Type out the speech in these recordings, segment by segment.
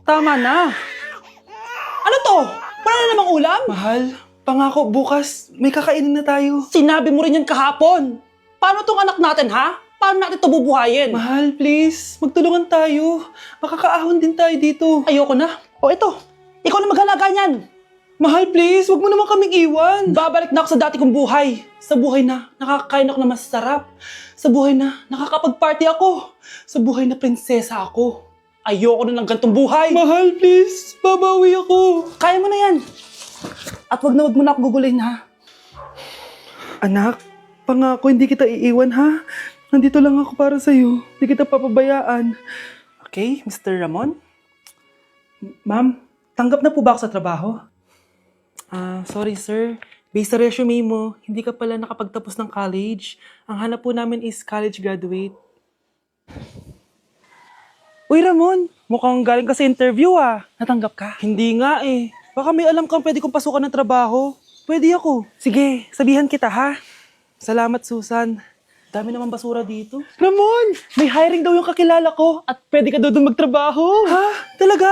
Tama na. Ano to? Wala na namang ulam? Mahal, pangako bukas may kakainin na tayo. Sinabi mo rin yan kahapon. Paano tong anak natin, ha? Paano natin ito bubuhayin? Mahal, please, magtulungan tayo. Makakaahon din tayo dito. Ayoko na. O ito, ikaw na maghalaga niyan. Mahal, please, wag mo naman kaming iwan. Babalik na ako sa dati kong buhay. Sa buhay na nakakakain ako na masarap. Sa buhay na nakakapag-party ako. Sa buhay na prinsesa ako. Ayoko na ng gantong buhay. Mahal, please, babawi ako. Kaya mo na yan. At wag mo na ako gugulin, ha? Anak, pangako hindi kita iiwan ha. Nandito lang ako para sa'yo. Hindi kita papabayaan. Okay, Mr. Ramon? Ma'am, tanggap na po ba ako sa trabaho? Sorry sir. Based sa resume mo, hindi ka pala nakapagtapos ng college. Ang hanap po namin is college graduate. Uy Ramon, mukhang galing ka sa interview ah. Natanggap ka? Hindi nga eh. Baka may alam kang pwede kong pasukan ng trabaho. Pwede ako. Sige, sabihan kita ha. Salamat Susan. Dami naman basura dito. Ramon, may hiring daw yung kakilala ko at pwede ka daw doon magtrabaho. Ha? Talaga?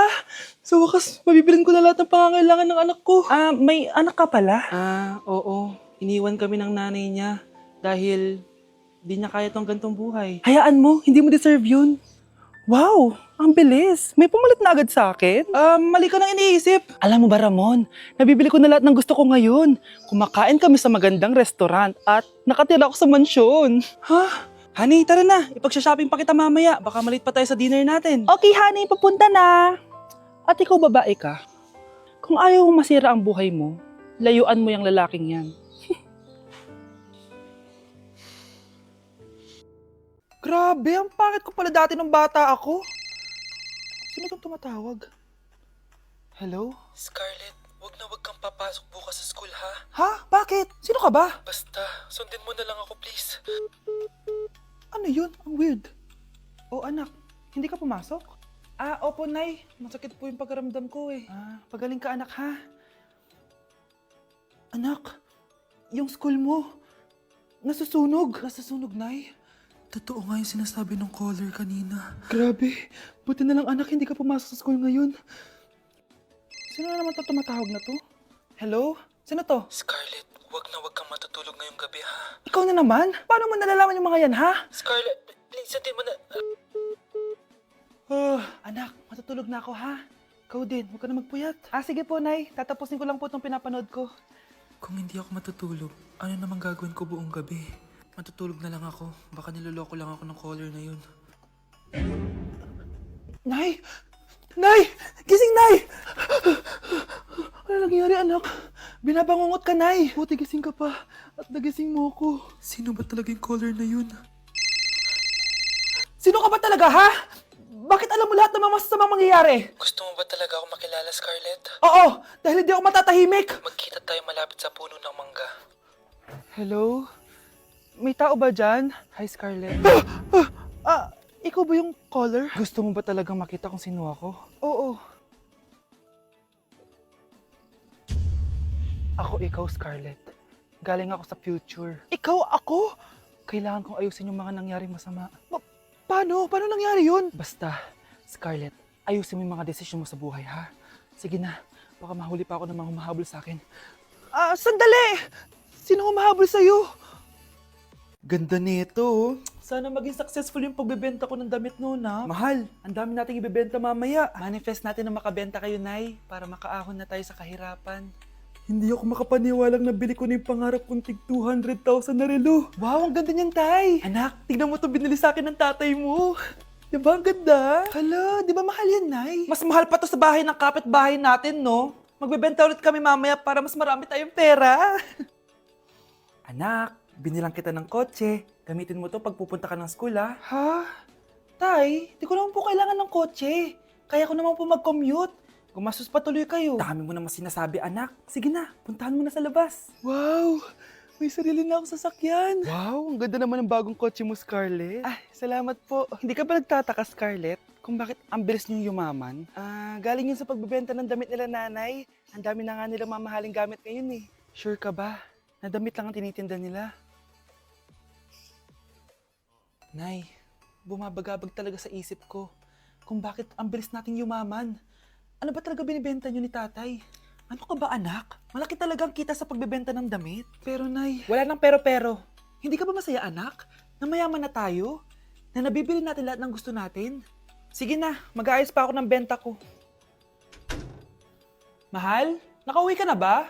Sa wakas, mabibilin ko na lahat ng pangangailangan ng anak ko. May anak ka pala? Oo. Iniwan kami ng nanay niya dahil di niya kaya tong gantong buhay. Hayaan mo, hindi mo deserve yun. Wow, ang bilis. May pumalit na agad sa akin? Mali ka nang iniisip. Alam mo ba Ramon, nabibili ko na lahat ng gusto ko ngayon. Kumakain kami sa magandang restaurant at nakatira ako sa mansyon. Ha? Honey, tara na. Ipag-shopping pa kita mamaya. Baka malit pa tayo sa dinner natin. Okay, honey. Papunta na. At ikaw babae ka, kung ayaw mong masira ang buhay mo, layuan mo yung lalaking yan. Grabe, ang pangit ko pala dati nung bata ako. Sino itong tumatawag? Hello? Scarlett, wag na wag kang papasok bukas sa school ha? Ha? Bakit? Sino ka ba? Basta, sundin mo na lang ako please. Ano yun? Ang weird. Oh anak, hindi ka pumasok? Opo Nay. Masakit po yung pagkaramdam ko eh. Pagaling ka anak ha? Anak, yung school mo, nasusunog. Nasusunog Nay? Totoo nga yung sinasabi ng caller kanina. Grabe, buti na lang anak hindi ka pumasok sa school ngayon. Sino na naman tumatawag na to? Hello? Sino to? Scarlett, wag na wag kang matutulog ngayong gabi ha? Ikaw na naman? Paano mo nalalaman yung mga yan ha? Scarlett, please sundin mo na... Anak, matutulog na ako ha? Ikaw din, huwag ka na magpuyat. Sige po, Nay. Tatapusin ko lang po itong pinapanood ko. Kung hindi ako matutulog, ano namang gagawin ko buong gabi? Matutulog na lang ako. Baka niloloko lang ako ng caller na yun. Nay! Nay! Gising, Nay! Ano nangyari, anak? Binabangungot ka, Nay. Buti gising ka pa. At nagising mo ako. Sino ba talaga yung caller na yun? Sino ka ba talaga, ha? Bakit alam mo lahat ng mga masasamang mangyayari? Gusto mo ba talaga ako makilala, Scarlett? Oo, dahil hindi ako matatahimik. Magkita tayo malapit sa puno ng mangga. Hello? May tao ba dyan? Hi, Scarlett. Ikaw ba yung caller? Gusto mo ba talagang makita kung sino ako? Oo. Ako ikaw, Scarlett. Galing ako sa future. Ikaw ako? Kailangan kong ayusin yung mga nangyaring masama. Paano? Paano nangyari yun? Basta, Scarlett, ayusin mo yung mga desisyon mo sa buhay, ha? Sige na, baka mahuli pa ako ng mga humahabol sa akin. Sandali! Sino humahabol sa'yo? Ganda nito, oh. Sana maging successful yung pagbebenta ko ng damit noon, ha? Mahal, ang dami nating ibebenta mamaya. Manifest natin na makabenta kayo, Nay, para makaahon na tayo sa kahirapan. Hindi ako makapaniwalang nabili ko na yung pangarap kong tig 200,000 na relo. Wow, ang ganda niyan, Tay. Anak, tignan mo to binili sa akin ng tatay mo. Diba ang ganda? Hala, di ba mahal yan, Nay? Mas mahal pa to sa bahay ng kapitbahay natin, no? Magbebenta ulit kami mamaya para mas marami tayong pera. Anak, binilang kita ng kotse. Gamitin mo to pag pupunta ka ng school, ha? Ha? Tay, di ko naman po kailangan ng kotse. Kaya ko naman po mag-commute. Gumastos pa tuloy kayo. Dami mo naman sinasabi, anak. Sige na, puntahan mo na sa labas. Wow! May sarili na akong sasakyan. Wow, ang ganda naman ng bagong kotse mo, Scarlett. Salamat po. Hindi ka ba nagtataka, Scarlett, kung bakit ang bilis niyong yumaman? Galing yun sa pagbebenta ng damit nila nanay. Ang dami na nga nilang mamahaling gamit ngayon eh. Sure ka ba? Na damit lang ang tinitinda nila? Nay, bumabagabag talaga sa isip ko kung bakit ang bilis nating yumaman. Ano ba talaga binibenta niyo ni tatay? Ano ka ba anak? Malaki talagang kita sa pagbebenta ng damit. Pero nay, wala nang pero-pero. Hindi ka ba masaya anak? Na mayaman na tayo? Na nabibili natin lahat ng gusto natin? Sige na, mag-aayos pa ako ng benta ko. Mahal, nakauwi ka na ba?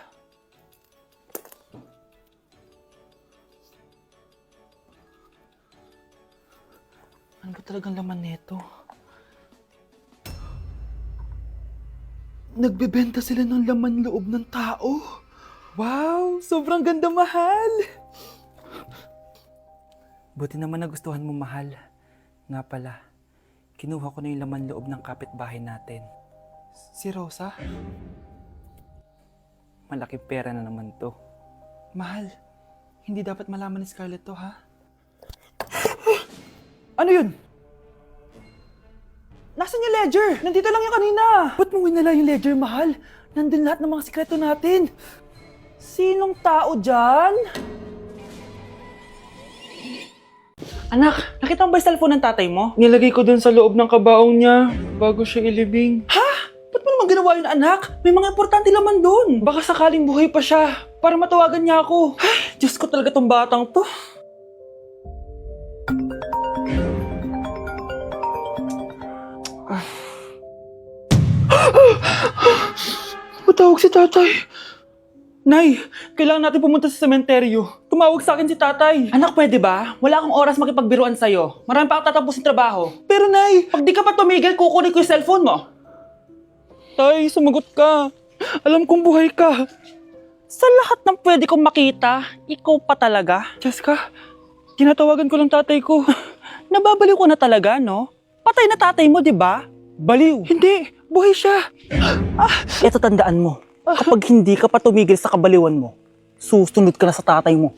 Ano ba talagang laman neto? Nagbebenta sila ng laman loob ng tao. Wow, sobrang ganda, mahal. Buti naman nagustuhan mo, mahal. Nga pala, kinuha ko na yung laman loob ng kapitbahay natin. Si Rosa? Malaking pera na naman to. Mahal, hindi dapat malaman ni Scarlett to, ha? Ano yun? Nasaan yung ledger? Nandito lang yung kanina. Ba't mo winala yung ledger, mahal? Nandun lahat ng mga sikreto natin. Sinong tao dyan? Anak, nakita mo ba yung cellphone ng tatay mo? Nilagay ko dun sa loob ng kabaong niya bago siya ilibing. Ha? Ba't mo naman ginawa yun, anak? May mga importante laman dun. Baka sakaling buhay pa siya para matawagan niya ako. Ay, Diyos ko talaga tong batang to. Matawag si tatay. Nay, kailangan natin pumunta sa sementeryo. Tumawag sa akin si tatay. Anak, pwede ba? Wala akong oras makipagbiruan sa'yo. Marami pa ako tatapusin trabaho. Pero nay, Pag di ka pa tumigil, kukunin ko yung cellphone mo. tay, sumagot ka. Alam kong buhay ka. Sa lahat ng pwede kong makita, ikaw pa talaga. Jessica, tinatawagan ko lang tatay ko. Nababaliw ko na talaga, no? Patay na tatay mo, di ba? Baliw. Hindi, buhay siya. Ito tandaan mo. Kapag hindi ka pa tumigil sa kabaliwan mo, susunod ka na sa tatay mo.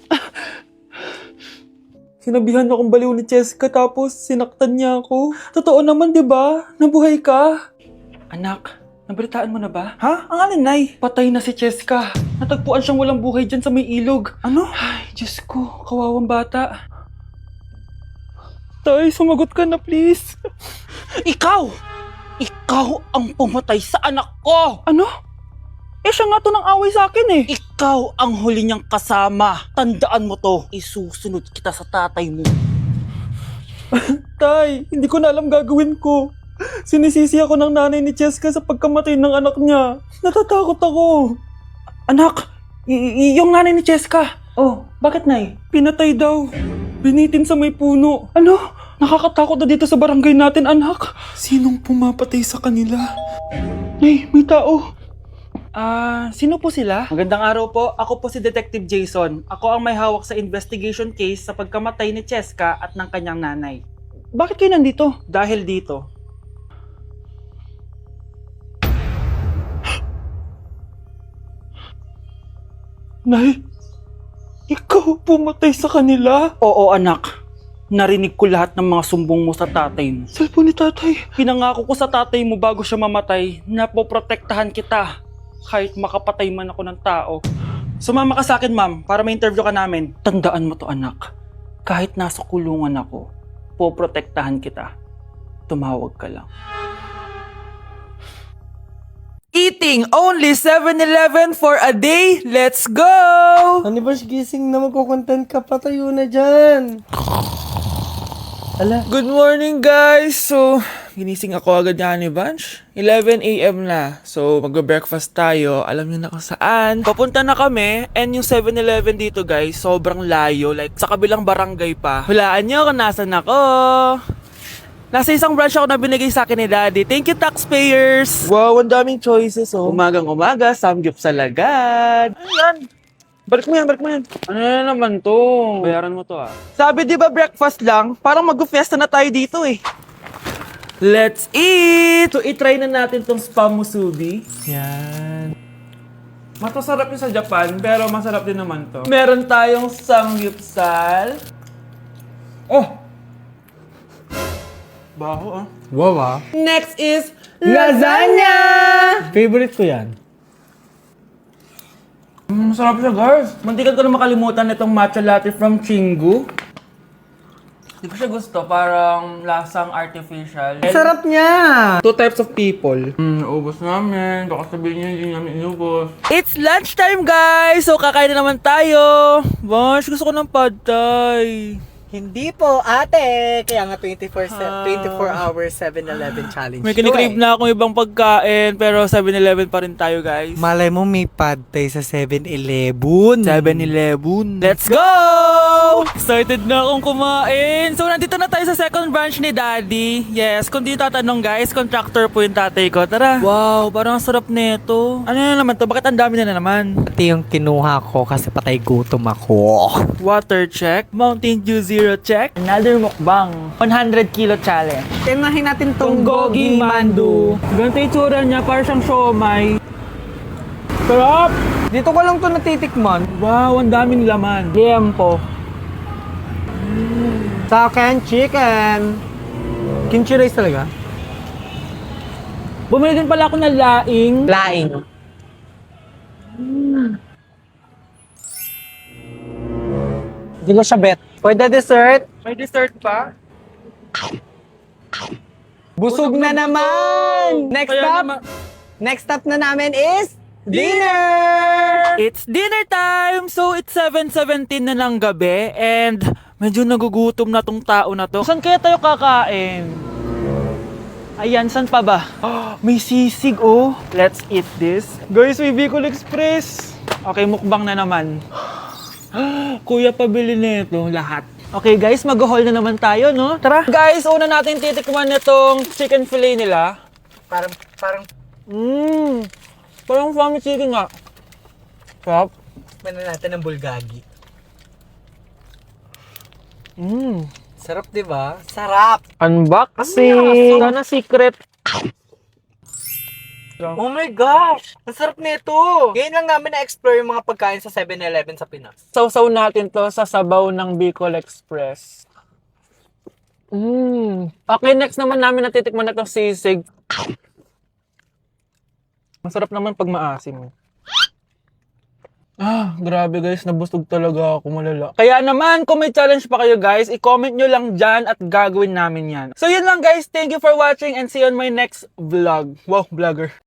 Sinabihan akong baliw ni Jessica tapos sinaktan niya ako. Totoo naman, di ba? Nabuhay ka. Anak, nabalitaan mo na ba? Ha? Ang alin, Nay? Patay na si Jessica. Natagpuan siyang walang buhay dyan sa may ilog. Ano? Ay, Diyos ko, kawawang bata. Tay, sumagot ka na please. Ikaw! Ikaw ang pumatay sa anak ko! Ano? Eh siya nga to ng away sa akin eh. Ikaw ang huli niyang kasama. Tandaan mo to. Isusunod kita sa tatay mo. Tay, hindi ko na alam gagawin ko. Sinisisi ako ng nanay ni Jessica sa pagkamatay ng anak niya. Natatakot ako. Anak, yung nanay ni Jessica. Oh, bakit, Nay? Pinatay daw. Binitin sa may puno. Ano? Nakakatakot na dito sa barangay natin, anak. Sinong pumapatay sa kanila? Nay, may tao. Sino po sila? Magandang araw po. Ako po si Detective Jason. Ako ang may hawak sa investigation case sa pagkamatay ni Cheska at ng kanyang nanay. Bakit kayo nandito? Dahil dito, Nay, ikaw pumatay sa kanila? oo anak, narinig ko lahat ng mga sumbong mo sa tatay mo. Cellphone ni tatay. Pinangako ko sa tatay mo bago siya mamatay na poprotektahan kita kahit makapatay man ako ng tao. Sumama ka sa akin, ma'am, para may interview ka namin. Tandaan mo to, anak. Kahit nasa kulungan ako, poprotektahan kita. Tumawag ka lang. Eating only 7-Eleven for a day. Let's go! Ano ba gising na magkukontent ka? Patayo na dyan. Ala, Good morning, guys! So, ginising ako agad ni Bunch. 11 a.m. na. So, magbe-breakfast tayo. Alam niyo na kung saan. Papunta na kami. And yung 7-Eleven dito, guys, sobrang layo. Like, sa kabilang barangay pa. Hulaan niyo kung nasan ako. Nasa isang branch ako na binigay sa akin ni Daddy. Thank you, taxpayers! wow, ang daming choices oh. Umagang-umaga, samgyup sa lagad. Ano yan? Balik mo yan, balik mo yan. Ano na naman to? Bayaran mo to Sabi di ba breakfast lang? Parang mag-fiesta na tayo dito eh. Let's eat! So, itry na natin tong spam musubi. Yan. Mas masarap yung sa Japan, pero masarap din naman to. Meron tayong samgyupsal. Oh! Baho ah. Wow ah. Next is lasagna! Favorite ko yan. Masarap siya, guys. Mantikan ko na makalimutan itong matcha latte from Chingu. Hindi ko siya gusto, parang lasang artificial. Sarap niya! Two types of people. Ubus namin. Baka sabihin niyo hindi namin inubos. It's lunchtime, guys! So, kakain na naman tayo. Bosh, gusto ko ng pad thai. Hindi po, ate! Kaya nga 24 hours 7-Eleven challenge. May kinikrave na akong ibang pagkain, pero 7-Eleven pa rin tayo, guys. Malay mo may pad thai sa 7-Eleven. 7-Eleven. Let's go! Excited na akong kumain. So, nandito na tayo sa second branch ni Daddy. Yes, kung di tatanong guys, contractor po yung tatay ko. Tara. Wow, parang ang sarap nito. Ano na naman to? Bakit ang dami na naman? Ito yung kinuha ko kasi patay gutom ako. Water check. Mountain Dew Zero check. Another mukbang. 100 kilo challenge. Tinahin natin tong Gogi Mandu. Ganito yung tsura niya, parang siyang siomay. Sarap! Dito ko lang to natitikman. Wow, ang daming laman. Liempo. Sa akin, chicken. Kimchi rice talaga? Bumili din pala ako ng laing. Laing. Hindi ko siya bet. For the dessert, May dessert pa? busog na naman! Next stop na namin is dinner! It's dinner time! So, it's 7:17 na ng gabi and medyo nagugutom na tong tao na to. Saan kaya tayo kakain? Ayan, saan pa ba? May sisig, oh. Let's eat this. Guys, may Bicol Express. Okay, mukbang na naman. Kuya, pabili nito lahat. Okay guys, mag-haul na naman tayo, no? Tara! Guys, una natin titikman nitong chicken fillet nila. Parang, Parang family chicken nga. Sarap. mana natin ng bulgagi. Mmm. Sarap, di ba? Sarap! Unboxing! Sana secret. Oh my gosh! Ang sarap nito! Ngayon lang namin na-explore yung mga pagkain sa 7-Eleven sa Pinas. Sausaw natin to sa sabaw ng Bicol Express. Okay, next naman namin natitikman na itong sisig. Masarap naman pag maasim. Grabe guys, nabusog talaga ako, malala. Kaya naman, kung may challenge pa kayo guys, i-comment nyo lang dyan at gagawin namin yan. So yun lang guys, thank you for watching and see you on my next vlog. Wow, vlogger.